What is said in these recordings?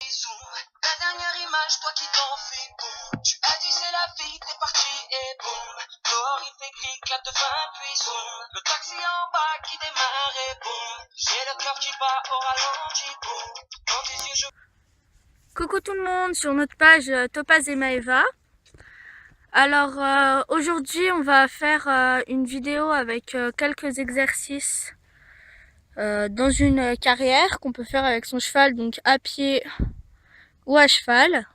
La dernière image, toi qui t'en fais boum. Tu as dit c'est la vie, t'es parti et boum. Dehors il fait gris, clap de fin, puis zoom. Le taxi en bas qui démarre et boum. J'ai le cœur qui bat au ralenti, boum. Dans tes yeux je... Coucou tout le monde sur notre page Topaz et Maeva. Alors aujourd'hui on va faire une vidéo avec quelques exercices dans une carrière qu'on peut faire avec son cheval, donc à pied ou à cheval.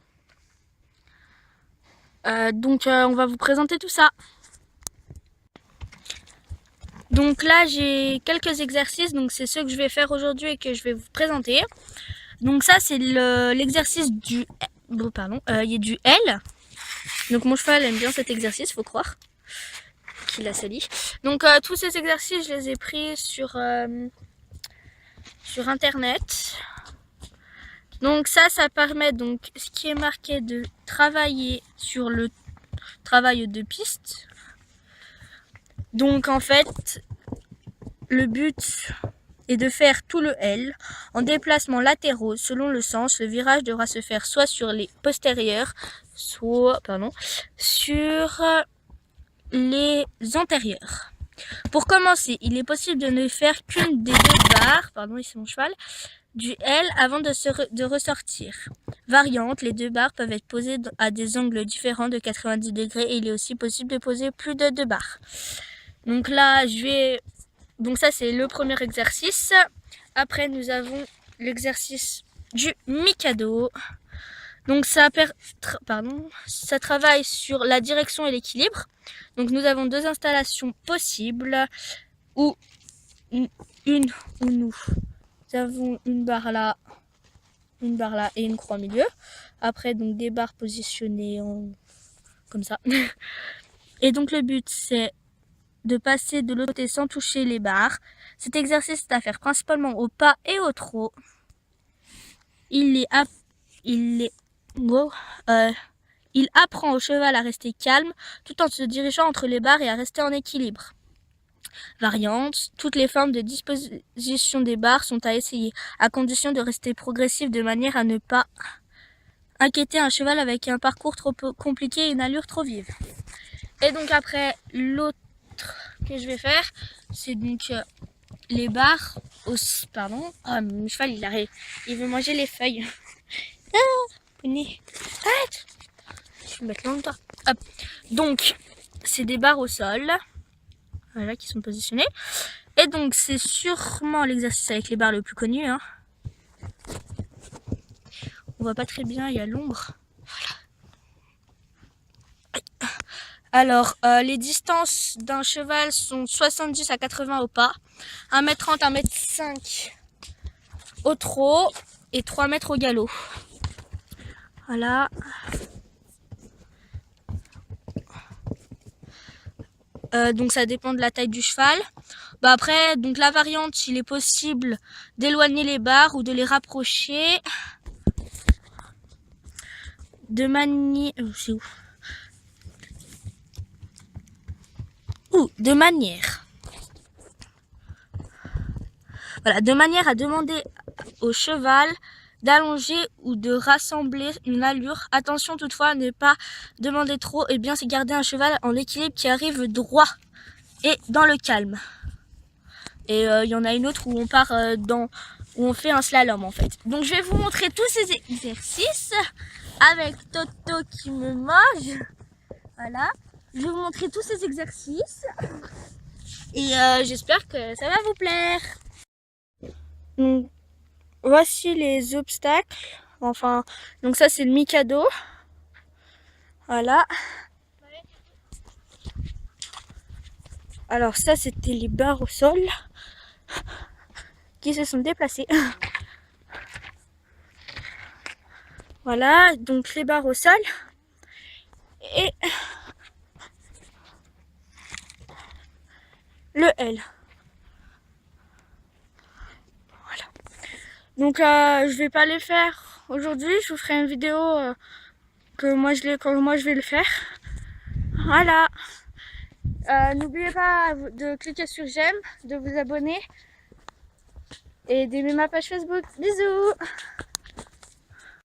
On va vous présenter tout ça. Donc là j'ai quelques exercices, donc c'est ceux que je vais faire aujourd'hui et que je vais vous présenter. Donc ça c'est l'exercice du du L. Donc mon cheval aime bien cet exercice, faut croire qu'il a sali. Donc tous ces exercices je les ai pris sur internet. Donc ça permet, donc ce qui est marqué, de travailler sur le travail de piste. Donc en fait le but est de faire tout le L en déplacement latéraux selon le sens. Le virage devra se faire soit sur les postérieurs, soit sur les antérieurs. Pour commencer, il est possible de ne faire qu'une des deux barres, ici mon cheval, du L avant de ressortir. Variante, les deux barres peuvent être posées à des angles différents de 90 degrés et il est aussi possible de poser plus de 2 barres. Donc là, donc ça c'est le premier exercice. Après nous avons l'exercice du Mikado. Donc ça travaille sur la direction et l'équilibre. Donc nous avons deux installations possibles où nous avons une barre là et une croix au milieu. Après donc des barres positionnées comme ça. Et donc le but c'est de passer de l'autre côté sans toucher les barres. Cet exercice est à faire principalement au pas et au trot. Il apprend au cheval à rester calme tout en se dirigeant entre les barres et à rester en équilibre. Variante, toutes les formes de disposition des barres sont à essayer, à condition de rester progressif de manière à ne pas inquiéter un cheval avec un parcours trop compliqué et une allure trop vive. Et donc après, l'autre que je vais faire, c'est donc les barres au... mon cheval il veut manger les feuilles. Arrête! Je vais mettre longtemps. Hop. Donc, c'est des barres au sol. Voilà, qui sont positionnées. Et donc, c'est sûrement l'exercice avec les barres le plus connu. Hein. On voit pas très bien, il y a l'ombre. Voilà. Alors, les distances d'un cheval sont 70 à 80 au pas, 1m30, 1m5 au trot et 3 mètres au galop. Voilà. Donc ça dépend de la taille du cheval. Après, donc la variante, il est possible d'éloigner les barres ou de les rapprocher de manière... de manière à demander au cheval d'allonger ou de rassembler une allure. Attention toutefois à ne pas demander trop, et bien c'est garder un cheval en équilibre qui arrive droit et dans le calme. Et il y en a une autre où on part où on fait un slalom en fait. Donc je vais vous montrer tous ces exercices avec Toto qui me mange. Voilà, je vais vous montrer tous ces exercices et j'espère que ça va vous plaire. Donc, voici les obstacles. Donc ça c'est le Mikado. Voilà. Alors ça c'était les barres au sol qui se sont déplacées. Voilà, donc les barres au sol. Et le L. Voilà. Donc je vais pas les faire aujourd'hui, je vous ferai une vidéo quand moi je vais le faire. Voilà. N'oubliez pas de cliquer sur j'aime, de vous abonner et d'aimer ma page Facebook. Bisous!